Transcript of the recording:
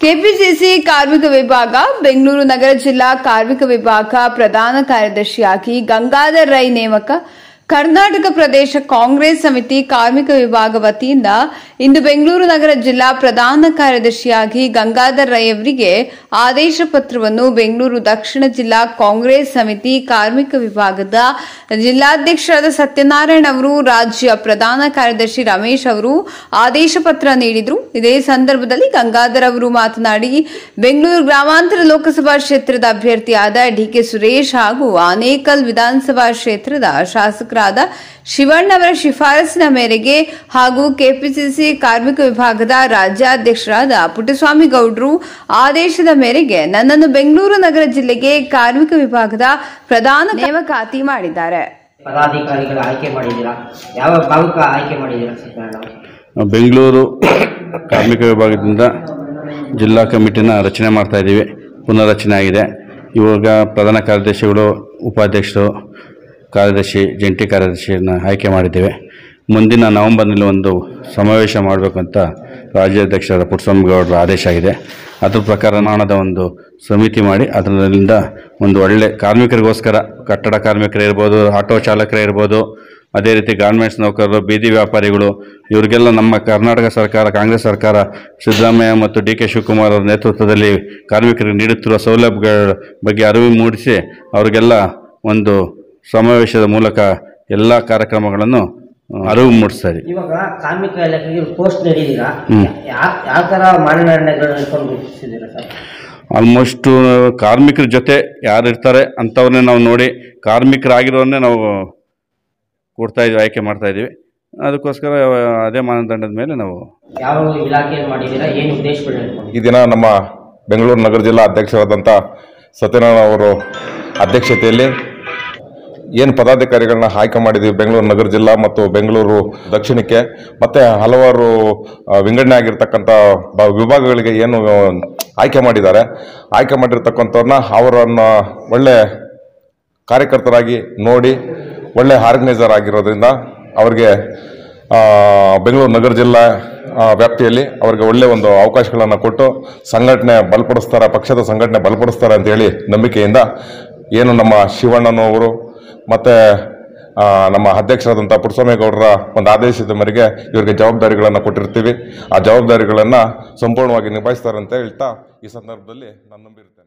KPCC ಕಾರ್ಮಿಕ ವಿಭಾಗ ಬೆಂಗಳೂರು ನಗರ ಜಿಲ್ಲಾ ಕಾರ್ಮಿಕ ವಿಭಾಗ ಪ್ರಧಾನ ಕಾರ್ಯದರ್ಶಿಯಾಗಿ ಗಂಗಾಧರ್ ರೈ ನೇಮಕ. ಕರ್ನಾಟಕ ಪ್ರದೇಶ ಕಾಂಗ್ರೆಸ್ ಸಮಿತಿ ಕಾರ್ಮಿಕ ವಿಭಾಗ ವತಿಯಿಂದ ಇಂದು ಬೆಂಗಳೂರು ನಗರ ಜಿಲ್ಲಾ ಪ್ರಧಾನ ಕಾರ್ಯದರ್ಶಿಯಾಗಿ ಗಂಗಾಧರ್ ರೈ ಅವರಿಗೆ ಆದೇಶ ಪತ್ರವನ್ನು ಬೆಂಗಳೂರು ದಕ್ಷಿಣ ಜಿಲ್ಲಾ ಕಾಂಗ್ರೆಸ್ ಸಮಿತಿ ಕಾರ್ಮಿಕ ವಿಭಾಗದ ಜಿಲ್ಲಾಧ್ಯಕ್ಷರಾದ ಸತ್ಯನಾರಾಯಣ ಅವರು, ರಾಜ್ಯ ಪ್ರಧಾನ ಕಾರ್ಯದರ್ಶಿ ರಮೇಶ್ ಅವರು ಆದೇಶ ಪತ್ರ ನೀಡಿದರು. ಇದೇ ಸಂದರ್ಭದಲ್ಲಿ ಗಂಗಾಧರ್ ಅವರು ಮಾತನಾಡಿ, ಬೆಂಗಳೂರು ಗ್ರಾಮಾಂತರ ಲೋಕಸಭಾ ಕ್ಷೇತ್ರದ ಅಭ್ಯರ್ಥಿಯಾದ ಡಿಕೆ ಸುರೇಶ್ ಹಾಗೂ ಆನೇಕಲ್ ವಿಧಾನಸಭಾ ಕ್ಷೇತ್ರದ ಶಾಸಕರಾದ ಶಿವಣ್ಣ ಅವರ ಶಿಫಾರಸಿನ ಮೇರೆಗೆ ಹಾಗೂ ಕೆಪಿಸಿಸಿ ಕಾರ್ಮಿಕ ವಿಭಾಗದ ರಾಜ್ಯಾಧ್ಯಕ್ಷರಾದ ಪುಟ್ಟಸ್ವಾಮಿ ಗೌಡ್ರು ಆದೇಶದ ಮೇರೆಗೆ ನನ್ನನ್ನು ಬೆಂಗಳೂರು ನಗರ ಜಿಲ್ಲೆಗೆ ಕಾರ್ಮಿಕ ವಿಭಾಗದ ಪ್ರಧಾನ ನೇಮಕಾತಿ ಮಾಡಿದ್ದಾರೆ. ಪದಾಧಿಕಾರಿಗಳ ಆಯ್ಕೆ ಮಾಡಿದ್ದೀರಾ? ಯಾವ ಭಾಗಕ್ಕೆ ಆಯ್ಕೆ ಮಾಡಿದ್ದೀರಾ? ಬೆಂಗಳೂರು ಕಾರ್ಮಿಕ ವಿಭಾಗದಿಂದ ಜಿಲ್ಲಾ ಕಮಿಟಿನ ರಚನೆ ಮಾಡ್ತಾ ಇದ್ದೀವಿ. ಪುನರ್ರಚನೆ ಆಗಿದೆ. ಇವಾಗ ಪ್ರಧಾನ ಕಾರ್ಯದರ್ಶಿಗಳು, ಉಪಾಧ್ಯಕ್ಷರು, ಕಾರ್ಯದರ್ಶಿ, ಜಂಟಿ ಕಾರ್ಯದರ್ಶಿಯನ್ನು ಆಯ್ಕೆ ಮಾಡಿದ್ದೇವೆ. ಮುಂದಿನ ನವೆಂಬರ್ನಲ್ಲಿ ಒಂದು ಸಮಾವೇಶ ಮಾಡಬೇಕಂತ ರಾಜ್ಯಾಧ್ಯಕ್ಷರಾದ ಪುಟ್ಟಸ್ವಾಮಿ ಗೌಡರ ಆದೇಶ ಆಗಿದೆ. ಅದ್ರ ಪ್ರಕಾರ ನಾಣದ ಒಂದು ಸಮಿತಿ ಮಾಡಿ ಅದರಿಂದ ಒಂದು ಒಳ್ಳೆ ಕಾರ್ಮಿಕರಿಗೋಸ್ಕರ, ಕಟ್ಟಡ ಕಾರ್ಮಿಕರೇ ಇರ್ಬೋದು, ಆಟೋ ಚಾಲಕರೇ ಇರ್ಬೋದು, ಅದೇ ರೀತಿ ಗಾರ್ಮೆಂಟ್ಸ್ ನೌಕರರು, ಬೀದಿ ವ್ಯಾಪಾರಿಗಳು, ಇವರಿಗೆಲ್ಲ ನಮ್ಮ ಕರ್ನಾಟಕ ಸರ್ಕಾರ, ಕಾಂಗ್ರೆಸ್ ಸರ್ಕಾರ, ಸಿದ್ದರಾಮಯ್ಯ ಮತ್ತು ಡಿ ಕೆ ಶಿವಕುಮಾರ್ ಅವರ ನೇತೃತ್ವದಲ್ಲಿ ಕಾರ್ಮಿಕರಿಗೆ ನೀಡುತ್ತಿರುವ ಸೌಲಭ್ಯಗಳ ಬಗ್ಗೆ ಅರಿವು ಮೂಡಿಸಿ ಅವರಿಗೆಲ್ಲ ಒಂದು ಸಮಾವೇಶದ ಮೂಲಕ ಎಲ್ಲ ಕಾರ್ಯಕ್ರಮಗಳನ್ನು ಅರಿವು ಮೂಡಿಸ್ತಾ ಇದ್ದೀವಿ. ಇವಾಗ ಕಾರ್ಮಿಕ ಇಲಾಖೆಗೆ ಪೋಸ್ಟ್ ನೀಡಿದ್ದೀರಾ? ಯಾವ ಥರ ಮಾನದಂಡಗಳನ್ನು ಗುರುತಿಸಿದ್ದೀರಾ ಸರ್? ಆಲ್ಮೋಸ್ಟು ಕಾರ್ಮಿಕರ ಜೊತೆ ಯಾರು ಇರ್ತಾರೆ ಅಂಥವ್ರನ್ನೇ ನಾವು ನೋಡಿ ಕಾರ್ಮಿಕರಾಗಿರೋನ್ನೇ ನಾವು ಕೊಡ್ತಾ ಇದ್ದೀವಿ, ಆಯ್ಕೆ ಮಾಡ್ತಾ ಇದ್ದೀವಿ. ಅದಕ್ಕೋಸ್ಕರ ಅದೇ ಮಾನದಂಡದ ಮೇಲೆ ನಾವು ಯಾವ ಇಲಾಖೆಯಲ್ಲಿ ಮಾಡಿದ್ದೀರಾ, ಏನು ಉದ್ದೇಶಗಳು? ಈ ದಿನ ನಮ್ಮ ಬೆಂಗಳೂರು ನಗರ ಜಿಲ್ಲಾ ಅಧ್ಯಕ್ಷರಾದಂಥ ಸತ್ಯನಾರಾಯಣ ಅವರು ಅಧ್ಯಕ್ಷತೆಯಲ್ಲಿ ಏನು ಪದಾಧಿಕಾರಿಗಳನ್ನ ಆಯ್ಕೆ ಮಾಡಿದ್ದೀವಿ ಬೆಂಗಳೂರು ನಗರ ಜಿಲ್ಲಾ ಮತ್ತು ಬೆಂಗಳೂರು ದಕ್ಷಿಣಕ್ಕೆ, ಮತ್ತು ಹಲವಾರು ವಿಂಗಡಣೆ ಆಗಿರ್ತಕ್ಕಂಥ ವಿಭಾಗಗಳಿಗೆ ಏನು ಆಯ್ಕೆ ಮಾಡಿದ್ದಾರೆ, ಆಯ್ಕೆ ಮಾಡಿರ್ತಕ್ಕಂಥವ್ರನ್ನ ಅವರನ್ನು ಒಳ್ಳೆ ಕಾರ್ಯಕರ್ತರಾಗಿ ನೋಡಿ ಒಳ್ಳೆ ಆರ್ಗನೈಸರ್ ಆಗಿರೋದ್ರಿಂದ ಅವರಿಗೆ ಬೆಂಗಳೂರು ನಗರ ಜಿಲ್ಲಾ ವ್ಯಾಪ್ತಿಯಲ್ಲಿ ಅವರಿಗೆ ಒಳ್ಳೆ ಒಂದು ಅವಕಾಶಗಳನ್ನು ಕೊಟ್ಟು ಸಂಘಟನೆ ಬಲಪಡಿಸ್ತಾರೆ, ಪಕ್ಷದ ಸಂಘಟನೆ ಬಲಪಡಿಸ್ತಾರೆ ಅಂತೇಳಿ ನಂಬಿಕೆಯಿಂದ ಏನು ನಮ್ಮ ಶಿವಣ್ಣನವರು ಮತ್ತು ನಮ್ಮ ಅಧ್ಯಕ್ಷರಾದಂಥ ಪುಟ್ಟಸ್ವಾಮಿ ಗೌಡರ ಒಂದು ಆದೇಶದ ಮೇರೆಗೆ ಇವರಿಗೆ ಜವಾಬ್ದಾರಿಗಳನ್ನು ಕೊಟ್ಟಿರ್ತೀವಿ. ಆ ಜವಾಬ್ದಾರಿಗಳನ್ನು ಸಂಪೂರ್ಣವಾಗಿ ನಿಭಾಯಿಸ್ತಾರೆ ಅಂತ ಹೇಳ್ತಾ ಈ ಸಂದರ್ಭದಲ್ಲಿ ನಾನು ನಂಬಿರ್ತೀನಿ.